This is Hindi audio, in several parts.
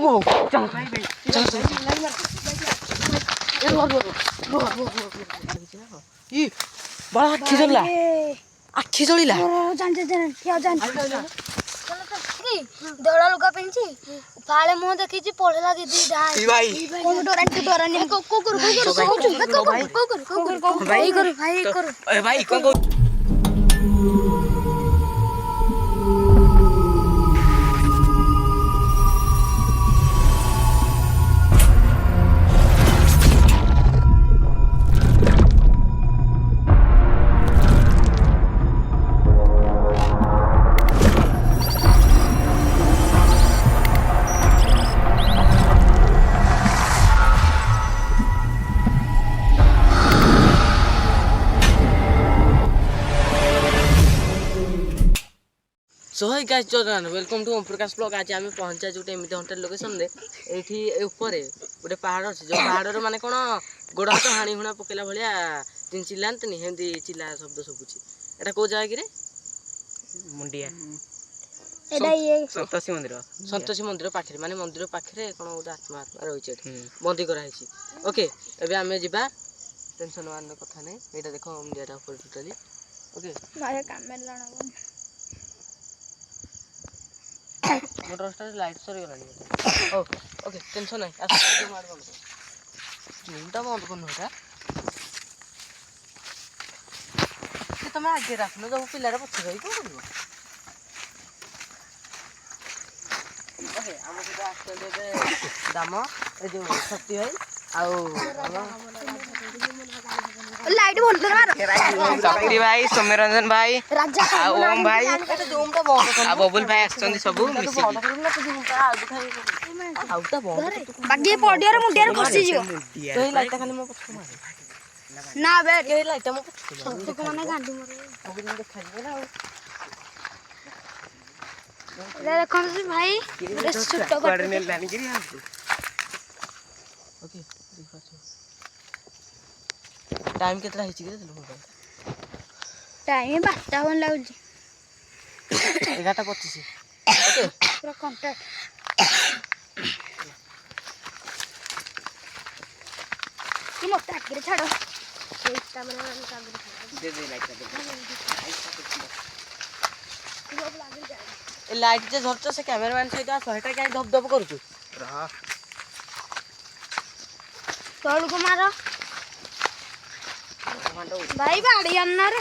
हो चल चल ये बड़ा आखि जला आखि जलिला धड़ा लुगा पिंची फाले मुंह देखी पढ़ला दीदी भाई भाई कौन so hi guys Jordan welcome to Om Prakash blog. आज आम पहुंचा जो एमती हंटेड लोकेशन रे एठी ऊपर गोटे पहाड़ अच्छे जो पहाड़ माने कोन गोड़ हाथ हाणी हुणा पकेला भलिया तीन चिल्लांतनी हेंदी चिल्ला शब्द सबुची एटा को जाय कि रे मुंडिया एटा ये संतोषी मंदिर पाखरे माने मंदिर पाखरे कोन गोटे आत्मा आत्मा रही छे बंदी करा हिची। ओके एबे आमे जिबा टेंशन मान कथा नै एटा देखो मुंडियाटा ऊपर टोटली ओके मारे कैमरा लाना मोटर स्टार लाइट सरी गलानी ओ ओके टेंशन नहीं आस मार बंद जूमटा बंद करनो एटा कि तमे आगे रखनो जब पिल्ला रे पछ रही को करबो ओके हम से आस्ते दे दाम ए जो शक्ति है आउ लाइट बंद कर शक्ति भाई सौम्यरंजन भाई राजा ओम भाई जूमटा बंद कर बबुल भाई आछन सब मिसी आउटा बंद बाकी पडिया रे मुंडिया रे खसी जियो तो ये लाइट खाली मो पछ मारे ना बे ये लाइट मो पछ तो माने गांडी मरे अभी देखा ना ले देखो भाई रे छुट्टो करने लानी गिरी ओके देखा टाइम केतरा हिची रे मोबाइल टाइम 12 बन लागुची 11:25 ओके पूरा कांटेक्ट तू मत आगे छाड़ो इसका मैंने आगे दे लाइट ए लाइट जे झरछ से कैमरामैन सहित आस हेटा काई धब धब करूछु रहा तोड़ को मारो भाई बाड़ी अन्ना रे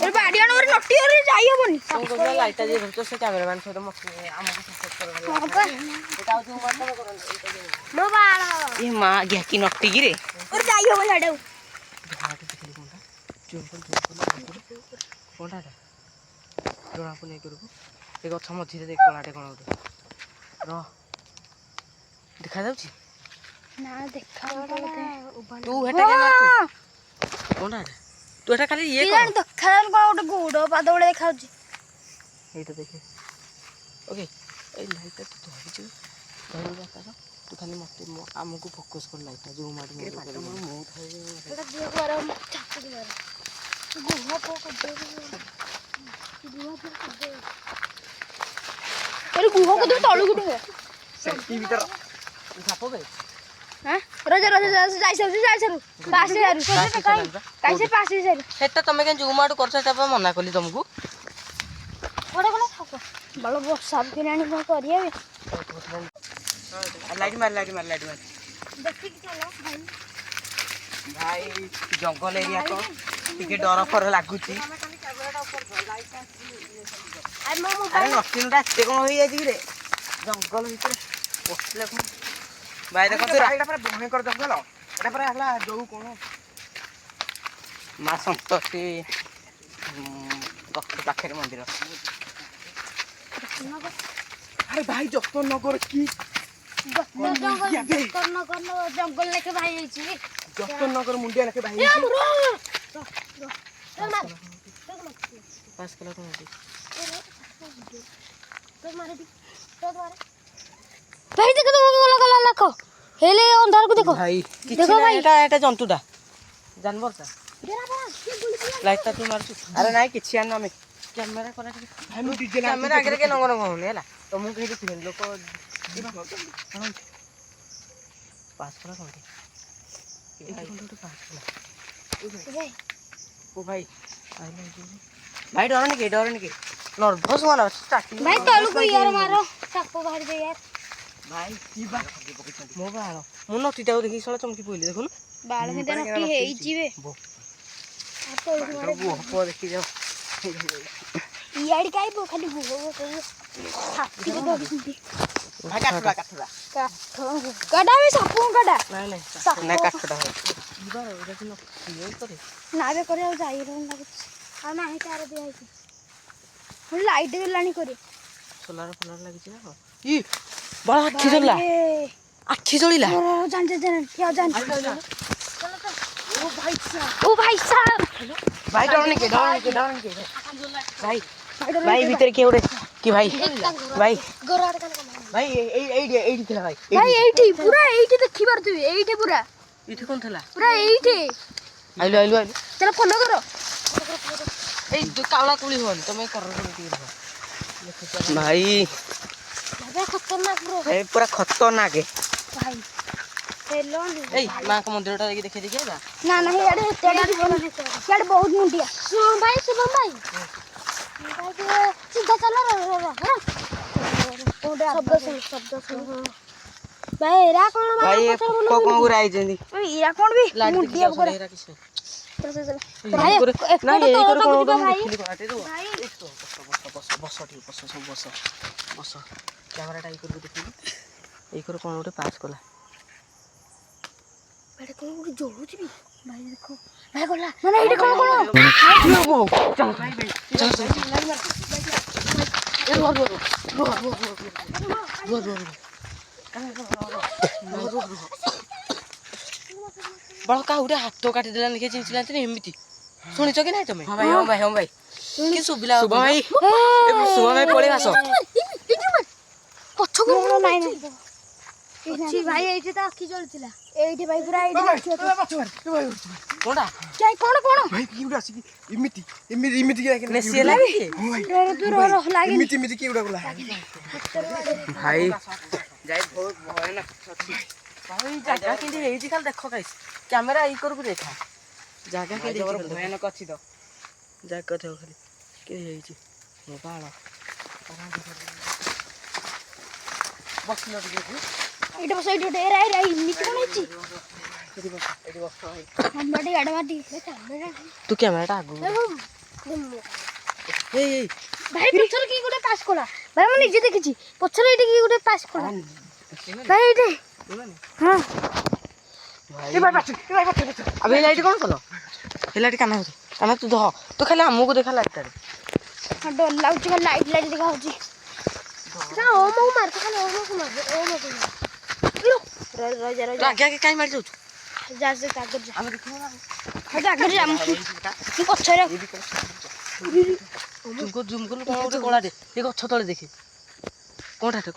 ए बाड़ी अन्ना रे नटी रे जाई होबनी संको लाइट जे झरछ से कैमरामैन सहित मत हमको सपोर्ट करबा हां पर एटा तू मारता करन नो बाड़ ए मां गया की नटी गिरे और जाई होबो लाडू कोंडा जोड़ा को नहीं करू ए गछ मझिरे देख कोलाटे कोन होते र देखा जाउची ना देखा बोलते तू हेटा के मार कोंडा तू हेटा खाली ये कर देखा कोन गोटे गोड़ पाद गोड़े देखाउची एटा देखे ओके ए लाइट तो धरि छु धरि जाता तू खाली मत हमको फोकस कर लाइट जो माडी मार मो खाई एटा दियो मारो चाकू मारो गुहा को कर दे गुहा को कर दे अरे गुहा को तो तळु गुटे सेफ्टी भीतर छापो बे हां रोज रोज जाई सर पास से कैसे पास से सेटा तमे के जूम आउट करछ सेटा मना कली तुमको ओडे कोन छापो बड़ वर्षा के रानी को करिए लाइट मार देखि कि चलो भाई भाई जंगल एरिया तो टिके डर फर लागुची अरे नटिनटा एते कोन होई जाई रे जंगल भीतर पोछले कोन भाई देखो तो एटा पर भयंकर जंगल एटा पर हला जो कोन मा संतोषी गख पाखरे मंदिर अरे भाई जत्न नगर की जंगल लेके भाई जाई जत्न नगर मुंडिया लेके भाई पास कला तो भाई देखो तो गला लाखो हेले अंधार को देखो भाई देखो भाई एटा जंतुटा जानवर ता लाइट ता तू मारछु अरे नाही किछि आन हमें କ୍ୟାମେରା କରା କ୍ୟାମେରା ଆଗରେ କିଏ ନଙ୍ଗର କହୁନି ହେଲା ତମକୁ କେହି ଦେଖିବେନି ଲୋକ ପାସ୍ କଲା କୋଉଠି ଓ ଭାଇ ଭାଇ ଡରନି କି ନର୍ଭସ वाला स्टार्टिंग भाई तलको यार मारो साप बाहर दे यार भाई की बा मो बाळ मो नटीटाକୁ ଦେଖି ଶଳା ଚମକି ପଇଲି ଦେଖୁନ बाल में तो नटी है ही जीवे आ तलको मारो बुह देखि जाओ यार काई बो खाली बुह हाथी को दबी भाई काठड़ा काटा भी साप काटा नहीं साप ना काठड़ा है ई बार ओरा दिन ये करे ना बे करे आ जाई रहन लागे आ ना है तार दिया है हम लाइट जलानी करे सोलार लागि छ ना ई बड़ा आखी जला आखी जलिला ओ जान क्या जान ओ भाई साहब भाई डरने के भाई भाई भीतर के उड़े कि भाई भाई गोराड़ का भाई एडी थला भाई भाई एठी पूरा एठी देखि पार तू एठी पूरा इथे कोन थला पूरा एठी आइलो चलो फॉलो करो ए कावला कुली होन तमे कर भाई बाबा खतरनाक ब्रो ए पूरा खतरनाक है भाई हेलो ए मां का मंदिरटा देखे देखिएगा ना नहीं यार यार बहुत मुंडिया सुन भाई शुभम भाई सीधा चलो शब्द सुन भाई एरा कौन भाई को कौन उराई जेंदी एरा कौन भी मुंडिया को एरा किसे भाई ना ये करो कौन भाई खेली कोनाटे दो भाई बस कैमराटा ई करू देखि ई करो कौन उठे पास कला बेटा कौन उड़ी जोड़ू छी भाई देखो भाई गला माने एडी कौन चल बड़ा का उठे हाथ काटी देला निके चिंचिला एमिति सुनिछ कि नाही तमे हां भाई कि सुबिला सुबा भाई पळे आसो पछ को नाही छी भाई एठी त आखी जळतिला एठी भाई पूरा एठी कोडा काय कोण भाई की उडा आसी इमिति के नेसी लागे दूर लागे इमिति की उडा बोला भाई जाई बहुत भय ना भाई जागा केंदी हेजी खाल देखो गाइस कैमरा ई करू देखा जागा के देखो भयानक अछि तो जागा देखो खाली के हेजी मोबाइल बस न देखि एठी बस एठी डेरा रे इमिति कोन छी एठी बस भाई हम बड़ी अडवाटी कैमरा तू कैमराटा आगु ए भाई पछर की गुटे पास कोला भाई मैं निजे देखिछि पछर एठी की गुटे पास कोला भाई एठी हां भाई अबे लाइट कौन कलो लाइट काना तू दह तू खाली हमको देखा लाइट रे डर लाउची का लाइट देखा होची ना ओ मो मार तो खाली ओ मो को मार लो रो आगे काई मार जाऊ जा से कागज जा हम देखो ना हटा आगे जा की पछरे तुमको जूम कर कौन उठे कोला दे ये गछ तळे देखि कोंटा एठी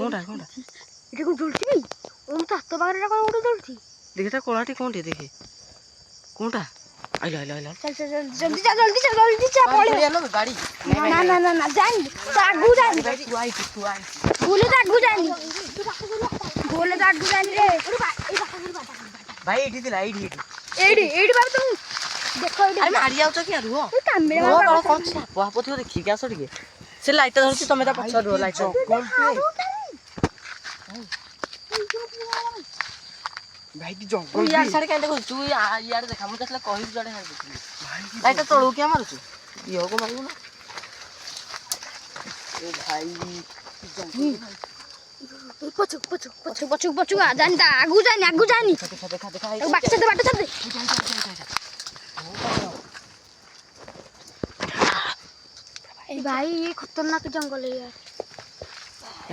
को जलती भी ओ तो हाथ बाहर रे कोन उडे जलती देखिटा कोलाटी कोंटे देखि कोंटा आइला चल जल्दी जा पळे ना गाड़ी ना जान आगू जान तू आई बोले आगू जान रे भाई एठी दिला एठी एडी बाबू तुम देखो अरे मारी आउछ कि रुहो कैमरा बड़ा कोन साप पथियो देखि के आसो ଟିକେ से लाइट धरछि तमे ता पछ रुहो लाइट भाई की जंगल यार साडे कांटे कहू तू यार देखा मु कसला कहि जडे हार देखि लाइट तळू के मारुछु इहो को मारियो ना ए भाई पछु जानी आगू जानी देखा बाट छाड़ दे भाई ये खतरनाक जंगल है यार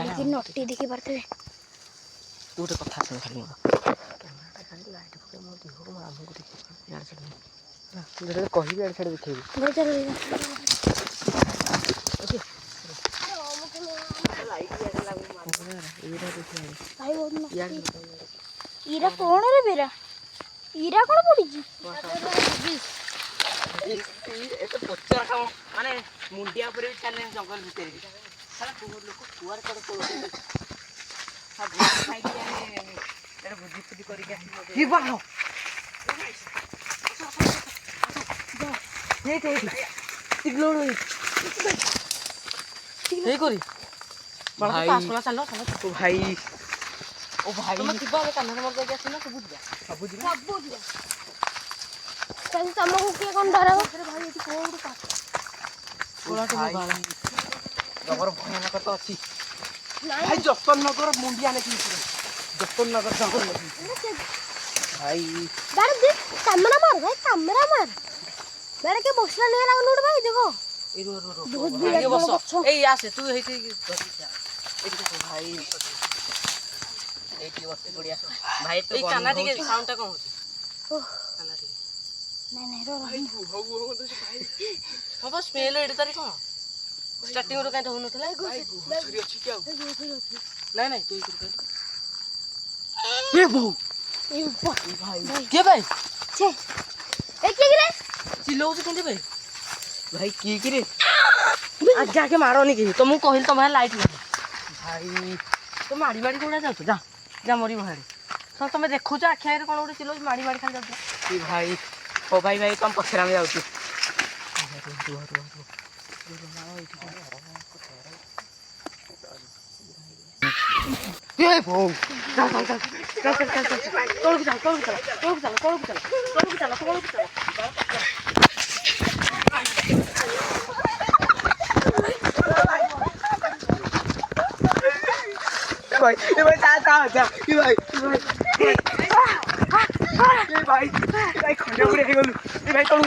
लेकिन नोटी देखि परते तू तो कथा सुन खाली कैमरा खाली लाइट पके मो दिहो को हमको देखि यार से ना जरे कहि यार छाड़ देखि बड़े चल ओके लाइट यार लागू मार एरा देखि भाई वो यार इरा कौन रे बेरा इरा कौन पड़ी जी ଏତେ ପଚରା କାମ ମାନେ ମୁଣ୍ଡିଆ ଉପରେ ବି ଚାଲେ ଜଙ୍ଗଲ ଭିତରେ ବି ସାରା ଲୋକ କୁଆଡ଼େ କୁଆଡ଼େ ପଳଉଛନ୍ତି ଖାଇକି ଆମେ ଭୋଜି ଫୋଜି କରିକି ଆସିବୁ ଭାଇ ଓ ଭାଇ ତମେ ଯିବ ଆମେ କାନ୍ଧ ମର ଯାଇକି ଆସିନା ସବୁ ଯିବା ସବୁ ଯିବା ତମକୁ କିଏ କ'ଣ ଡରାବ ଭାଇ ଏଠି କୋଉଠୁ ଜବର ଭୟାନକ ତ ଅଛି ନାଇଁ ଭାଇ ଯତନନଗର ମୁଣ୍ଡିଆ ନେଇକି ଯତନନଗର ଜଙ୍ଗଲ ଭାଇ ବାରେ ଦେख कैमरा मार भाई कैमरा मार बारे के बसला नहीं लागन उठ भाई देखो ଏ ରୁହ ବହୁତ ଭାଇ ବିରାଟ ବସ ବଡ଼ ଗଛ। ଏଇ ଆସେ ତୁ ହେଇଠି ଭାଇ ଏଇଠି ବସି ପଡ଼ିଆ ଭାଇ ଏଇ କାନା ଟିକେ ସାଉଣ୍ଡଟା କ'ଣ ହେଉଛି ଓହ କାନା ଟିକେ नहीं नहीं रो ହବ ସ୍ମେଲ୍ ଏଇଠି ତାରି କ'ଣ ଷ୍ଟାର୍ଟିଂରୁ କାହିଁ ହେଉନଥିଲା ନାଇଁ ନାଇଁ ତୁ ଏ ବୋଉ ए ऊपर ଭାଇ କିଏ ଭାଇ छे ए के गिरे ଚିଲଉଛୁ କେମିତି ଭାଇ ଭାଇ କିଏ କିରେ ଆଜ୍ଞା ଆଗେ ମାରନି କେହି ତ ମୁଁ କହିଲି ତମ ଲାଇଟ୍ ନାହିଁ ଭାଇ ତ ମାଡ଼ି ମାଡ଼ି କୋଉଟା ଯାଉଛ ଯା ଯା ମରି ବାହାରେ ତ ତମେ ଦେଖୁଛ ଆଖି ଆଗରେ କ'ଣ ଗୋଟେ ଚିଲଉଛି ମାଡ଼ି ମାଡ଼ି ଖାଲି ଯାଉଛ କି ଭାଇ ଓ ଭାଇ ଭାଇ ତମ ପଛରେ ଆମେ ଯାଉଛୁ ଏ ବୋଉ भाई ये भाई ता जा ये भाई भाई खंडा उड़े हे गलु ये भाई तळु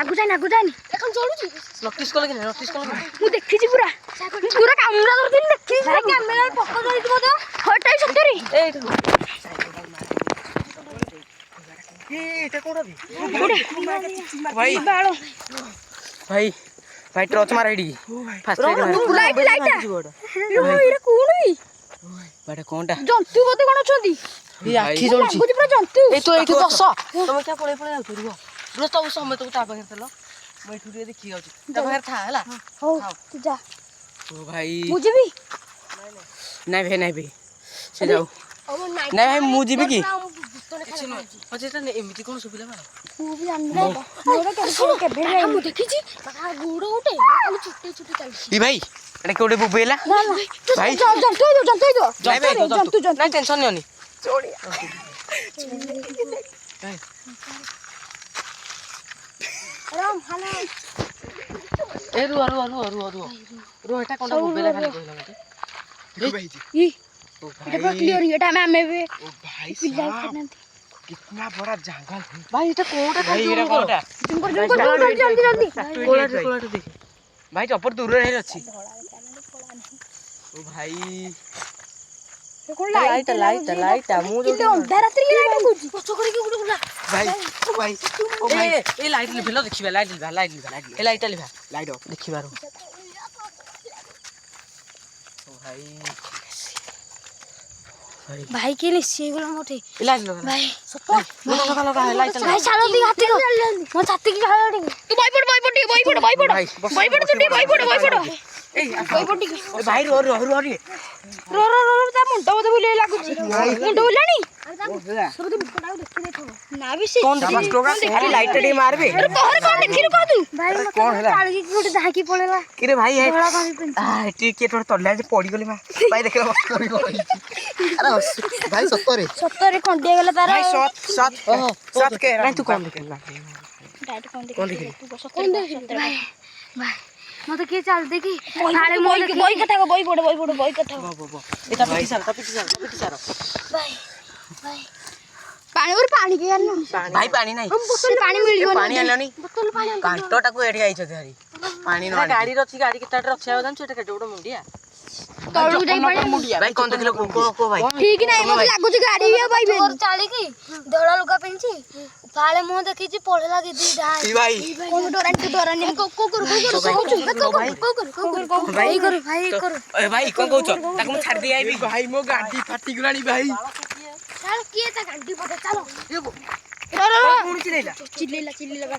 आगु जानी এখন চলুছি ନୋଟିସ୍ କଲେ କି ନାହିଁ ନୋଟିସ୍ କଲେ କି ନାହିଁ ମୁଁ ଦେଖିଛି ପୁରା କ୍ୟାମେରା ଧରିଥିଲି ଦେଖିଛି ଭାଇ କ୍ୟାମେରାରେ ପକ ଧରିଛି ବୋଧେ ହଟାଇ ସତରେ ଏଇଠି ଏଟା କୋଡା ଭାଇ ବାଳ भाई भाई टॉर्च मार आईडी फास्ट राइड ଲାଇଟ୍ ଏଇଟା କୋଣ ଇ बाटे कोनटा ଜନ୍ତୁ ବୋଧେ କ'ଣ ଅଛନ୍ତି ଏ ଆଖି ଜଳୁଛି ଲାଗୁଛି ପୁରା ଜନ୍ତୁ ଏଇ ତୁ ଏଇଠି ବସ ତମେ କିଆ ପଳେଇ ପଳେଇ ଯାଉଛ ରୁହ ରୁହ ତୁ ସମସ୍ତଙ୍କୁ ତା ପାଖରେ ଥିଲ ମୁଁ ଏଇଠୁ ଟିକେ ଦେଖି ଯାଉଛି ତା ପାଖରେ ଥା ହେଲା ହଉ ତୁ ଯା ओ भाई ମୁଁ ଯିବି नहीं भाई से जाओ नहीं भाई मु जीबी की କିଛି ନୁହେଁ ଅଛି ଏଟା ଏମିତି କ'ଣ ଶୁଭିଲା ବା ମୁଁ ବି ଜାଣିନି ମୋର କେବେ ମୁଁ ଦେଖିଛି ଗୁଡ଼ ଗୋଟେ ଖାଲି ଛୁଟି ଛୁଟି ଚାଲିଛି ई भाई एटा कोडे बुबेला ନା ନା ଭାଇ ଜନ୍ତୁ ଜନ୍ତୁ ନାଇଁ ଟେନସନ୍ ନିଅନି ରାମ ହାଲା ଏ ରୁହ ଏଟା କ'ଣଟା ବୋବେଲା ଖାଲି କହିଲା ମତେ भाई ଇ ଏଟା ପୁରା କ୍ଲିୟର ଏଟା ଆମେ ଏବେ ओ भाई ପିଲା साहब ଖାଇନାହାନ୍ତି कितना बड़ा जंगल है ଭାଇ ଏଟା କୋଉଟା भाई ଖାଲି एरा कोडा ଜଲ୍ଦି କୋଳାଟେ ଦେଖ भाई चपर दूर रे अछि ओ भाई ଲାଇଟ୍ ମୁଁ କିନ୍ତୁ ଅନ୍ଧାର ରାତିରେ ଲାଇଟ୍ ହଉଛି ପଛ କରିକି ଗୋଟେ ଗୁଲା भाई ओ भाई ओ भाई ଏ ଲାଇଟ୍ ଲିଭେଲ ଦେଖିବା ଲାଇଟ୍ ଲିଭା ଏ ଲାଇଟ୍ଟା ଲିଭା लाइट ऑफ ଦେଖିବାରୁ ओ भाई ଭାଇ କିଏ ନିଶ୍ଚୟ ଗଲା ମୋଟେ ଏ ଲାଇଟ୍ ଲଗା ଭାଇ ସତ ଲଗା ଲାଇଟ୍ ଭାଇ ଚାଲ ଟିକେ ହାତି ମୋ ଛାତି କି ଖାଳ ଟିକେ ତୁ ବଇ ପଡ ଟିକେ ओ भाई रो रे रो ତା ମୁଣ୍ଡ ବୋଧେ ବୁଲେଇ ଲାଗୁଛି ମୁଣ୍ଡ ବୁଲାଣି ନା ବି ସେ कौन अरे लाइट टे मारबे ତୋର କଣ ଦେଖିଲୁ କହ ତୁ ଭାଇ कौन हैला କାଳିକି ଗୋଟେ ଧାକି ପଳେଇଲା किरे भाई है ଧଳା କାଳି ପିନ୍ଧି आ टी के तोड़ तल्ला जे पड़ी गली मा भाई देखला पड़ी गली अरे भाई सत्तरे ସତରେ ଖଣ୍ଡିଆ ଗଲା ତାର भाई सात के ନାଇଁ ତୁ କ'ଣ ଦେଖିଲା ଡାଇରେକ୍ଟ କଣ कौन ଦେଖି देखले ତୁ ସତରେ ଭାଇ ମତେ କିଏ ଚାଲ ଦେଖି କାଳେ ବଇ କଥା ବଇ ପଡ ବଇ କଥା ଏଟା ପିଟି ସାର ଭାଇ ପାଣି ପିଇ ଆଣିଲୁ भाई पानी नहीं ପାଣି ମିଳିବ पानी आनलनी ବୋତଲ ପାଣି कांटो टाको एठी आइछ धरी पानी न ଗାଡ଼ିରେ ଅଛି ଗାଡ଼ି କେତେ ଆଡ଼େ ରଖିବା ଜାଣିଛୁ ଏଟା କେତେ ଗୋଟେ ମୁଣ୍ଡିଆ ତଳକୁ ଯାଇ ପାଣି भाई कौन देखलो को भाई ଠିକ ନାହିଁ ମତେ ଲାଗୁଛି ଗାଡି ବି ପାଇବେ ତୋର ଚାଲିକି ଧଳା ଲୁଗା ପିନ୍ଧି ଫାଳେ ମୁହଁ ଦେଖିଛି ପଳେଇଲା ଦିଦି ई भाई କୋଉ ଡରାନି भाई भाई कौन कहउछ ताको छाड़ दे आइबी भाई मो गाडी फाटी गलानी भाई ଚାଲ କିଏ ତା ଗାଣ୍ଡି ପଟେ ଚାଲ ପୁଣି ଚିଲେଇଲା ଚିଲେଇଲା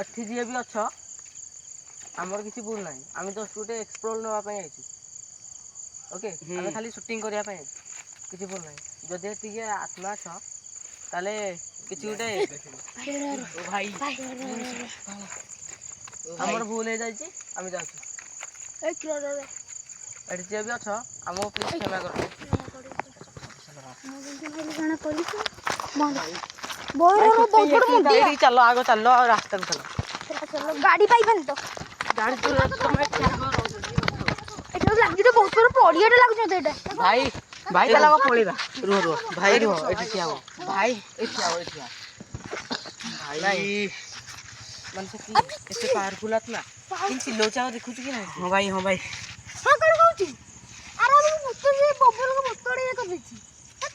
ଏଠି ଯିଏ ବି ଅଛ ଆମର କିଛି ଭୁଲ ନାହିଁ ଆମେ ଜଷ୍ଟ ଗୋଟେ ଏକ୍ସପ୍ଲୋର ନେବା ପାଇଁ ଆଇଛୁ ଓକେ ଆମେ ଖାଲି ସୁଟିଂ କରିବା ପାଇଁ ଆଇଛୁ କିଛି ଭୁଲ ନାହିଁ ଯଦି ଏତିକି ଆତ୍ମା ଅଛ ତାହେଲେ କିଛି ଗୋଟେ ଭାଇ ଆମର ଭୁଲ ହେଇଯାଇଛି ଆମେ ଯାଉଛୁ ଏଠି ଯିଏ ବି ଅଛ ଆମକୁ ପ୍ଲିଜ କ୍ଷମା କର ଏଇଠି ଚାଲ ଆଗ ଚାଲ ଆଉ ରାସ୍ତାକୁ ଚାଲ ଗାଡି ପାଇବାନି ତ ଗାଡ଼ି ଏଟା ଲାଗି ତ ବହୁତ ବଡ ପଡିଆଟା ଲାଗୁଛି ମତେ ଏଇଟା ଭାଇ ଭାଇ ତାହେଲେ ଆମେ ପଳେଇବା ରୁହ ଭାଇ ରୁହ ଏଠି ଠିଆ ହୁଅ ଭାଇ ଏଠି ଠିଆ ହୁଅ ଏଠି ଠିଆ ଭାଇ ମାନେ ସେ କି ଏତେ ପାୱାରଫୁଲ ଆତ୍ମା କିନ୍ତୁ ଚିଲଉଚି ଆଉ ଦେଖୁଛୁ କି ନାହିଁ ହଁ ଭାଇ ହଁ କଣ କହୁଛି ଆରେ ଆମେ ମୁତ ସେ ବବୁଲକୁ ମୁତଡି ଇଏ କରିଦେଇଛି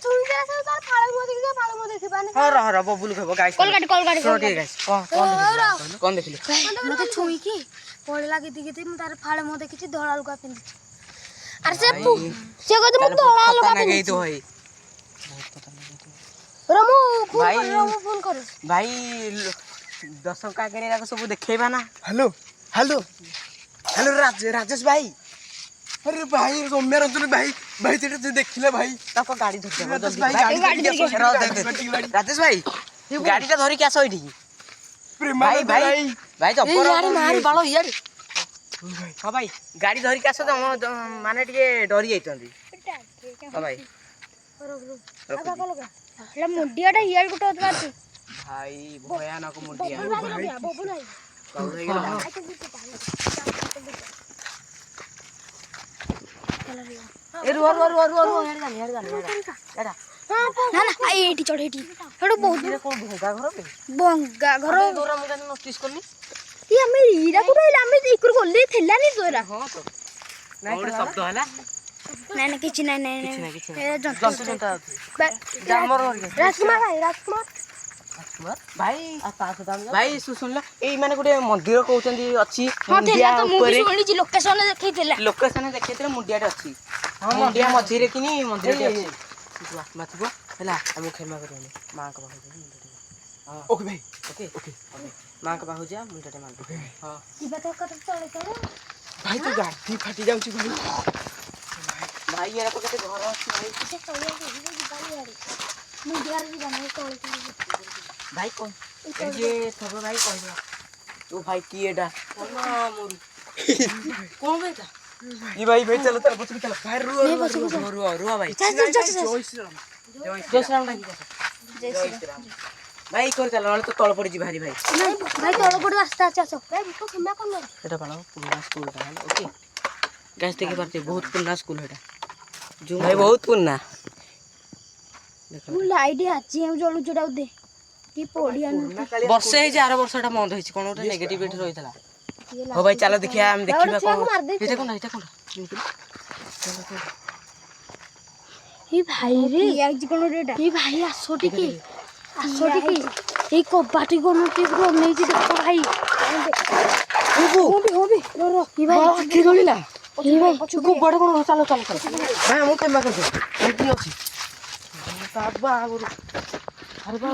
ଛୁଇ ଦେଲା ସବୁ ତାର ଫାଳ ମୁହ ଦେଖିଛି ଫାଳ ମୁହ ଦେଖି ପାରୁନି ହଁ ରହ ବବୁଲ କହିବ ଗାଇସ୍ କଲଗାଡ଼ି ଶୁଣ ଟିକେ ଗାଇସ୍ କଣ ଦେଖିଲୁ ମତେ ଛୁଇଁକି ପଳେଇଲା ଗୀତି ମୁଁ ତାର ଫାଳ ମୁହ ଦେଖିଛି ଧଳା ଲୁଗା ପିନ୍ଧିଛି ଆରେ ସେ କହୁଛି ମୁଁ ଧଳା ଲୁଗା ପିନ୍ଧିଛି ଭାଇ ଭାଇ ଫୋନ କରେ ଭାଇ ଦର୍ଶକ ଆଗରେ ଏରାକ ସବୁ ଦେଖେଇବା ନା ହ୍ୟାଲୋ ହ୍ୟାଲୋ ହ୍ୟାଲୋ ରାଜେଶ ଭାଇ अरे भाई सौम्य रंजन भाई भाई तेरे से देखिले भाई ताको गाड़ी धर के राजेश भाई गाड़ी राजेश भाई गाड़ी टा धरि के आसो इठी भाई भाई भाई जबर यार मार बालो यार हां भाई गाड़ी धरि के आसो माने टिके डरी जाइतंदी हां भाई हेला मुंडियाटा हियाल गुटे मारती भाई भयानक मुंडिया बबू भाई कौन हो गेला ए रुआ हेड जानी एडा ना ना एठी चढ़ एठी हेडो बहुत ये कोन भंगा घर पे बंगा घर दोरा मुगा नोटिस करनी ये हमें ईरा को रहला हमें इकुर गोले थेला नहीं दोरा हां तो और शब्द हला नहीं नहीं किछ नहीं नहीं ए जंतु जनता जामर राजकुमार भाई भाई सुनला ए माने गुटे मंदिर कहउचंदी अछि हां थेला तो मु भी सुनिछि लोकेशन देखैतेला लोकेशन देखैतेला मुंडियाटे अछि हां मुंडिया मझिरे किनी मंदिर अछि तू आत्मा थबो हला हम क्षमा करनी मां का बाहु हां ओके भाई ओके मां का बाहु जा मुंडाटे मार दे हां इबा तो कत चले चले भाई तू गाड़ी फाटी जाउची भाई भाई यार को केते घर अछि भाई से चले जीवाली यार मुंडियार जीवानी चले चले भाई कौन ये थबो भाई कहबा ओ भाई की एडा कोना मोर कौन बेटा ये भाई चलो चलो बच चलो भाई रुआ भाई जय श्री राम भाई भाई कर चलो तो तळ पड़ी जी भारी भाई भाई तळ पड़ी रास्ता अच्छा सो भाई तो क्षमा कर लो एटा बाला पुराना स्कूल ता ओके गाइस देखि पारते बहुत पुराना स्कूल हेटा जो भाई बहुत पुराना फुल आईडी आछि हम जळु जडा दे की पोडिया वर्षे हे 11 वर्षटा बंद होइछ कोन ओटा नेगेटिविटी रहितला हो भाई चलो देखिया हम देखिबा कोन एटा कोन ए भाई रे आज कोन रेडा ए भाई आसो टिके ए कबाटी कोन टिके नै जी देखो भाई होबी रो ए भाई की गलिला ए भाई को बड़ कोन चलो भाई हम केमा कर की अछि बाबा अरे बा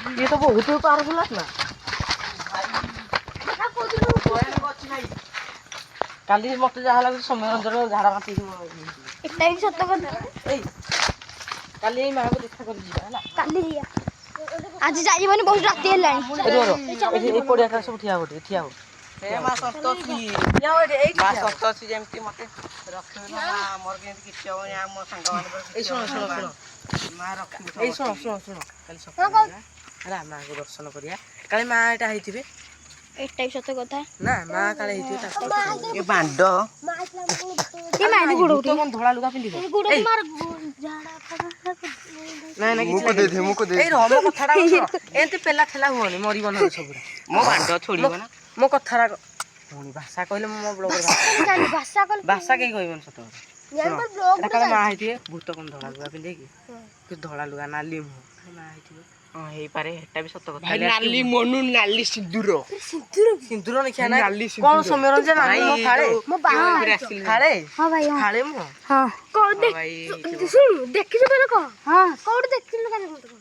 ये तो बहुत पावरफुल आत्मा काली मत जहा लाग समय रंजन झाड़ा माती एटा ही सत्य কথা এই কালি এই মাকে দেখা কৰি ଯିବା ହେଲା কালি আজি যাইবনি বহুত রাতি হেলানি এই পড়িয়া কা सब ঠিয়া हो ए मा सन्तोषी या ओडे এই मा सन्तोषी जेमती मते रखिबा हमर केंति किछ होनी हम संग मान ए सुनो मा रखिबो ए सुनो काली सब ହେଲା ମାଙ୍କୁ ଦର୍ଶନ କରିବା କାଳେ ମା ଏଟା ହେଇଥିବେ ଏଟା ବି ସତ କଥା ନା ମା କାଳେ ହେଇଥିବେ ତାକୁ ଏ ବାଣ୍ଡ ଏ ମାଇନି ଗୁଡ ତ କୋନ ଧଳା ଲୁଗା ପିନ୍ଧିବ ଗୁଡ ମାର ଝାଡା ନା ମୁକୁ ଦେ ଦେ ମୁକୁ ଦେ ଏଇ ରହ ମୋ କଥାଟା ଏନ୍ତି ପେଲା ଠେଲା ହୁଅନି ମରିବ ନା ସବୁ ମୋ ବାଣ୍ଡ ଛୋଡିବ ନା ମୋ କଥାଟା ପୁଣି ଭାଷା କହିଲେ ମୋ ବ୍ଲଗରେ ଭାଷା କେହି କହିବନି ସତ କଥା ମା ହେଇଥିବେ ଭୂତ କୋନ ଧଳା ଲୁଗା ପିନ୍ଧେକି ଧଳା ଲୁଗା ନାଲି ମୁହଁ ମା ହେଇଥିବେ ହଁ ହେଇପାରେ ହେଟା ବି ସତ କଥା ଭାଇ ନାଲି ମନୁ ନାଲି ସିନ୍ଦୁର ସିନ୍ଦୁର ଦେଖିଆ ନା ନାଲି କଣ ସିନ୍ଦୁର ସୌମ୍ୟରଞ୍ଜନ ଭାଇ ମୋ ଫାଳେ ମୋ ବାହା ଫାଳେ ହଁ ଭାଇ ହଁ ଫାଳେ ମୁଁ ହଁ କୋଉ ହଁ ଭାଇ ହେଇଥିବ। ଶୁଣୁ ଦେଖିଛୁ ବୋଲେ କହ ହଁ କୋଉଠି ଦେଖିଥିଲୁ କାଲି ମତେ କହ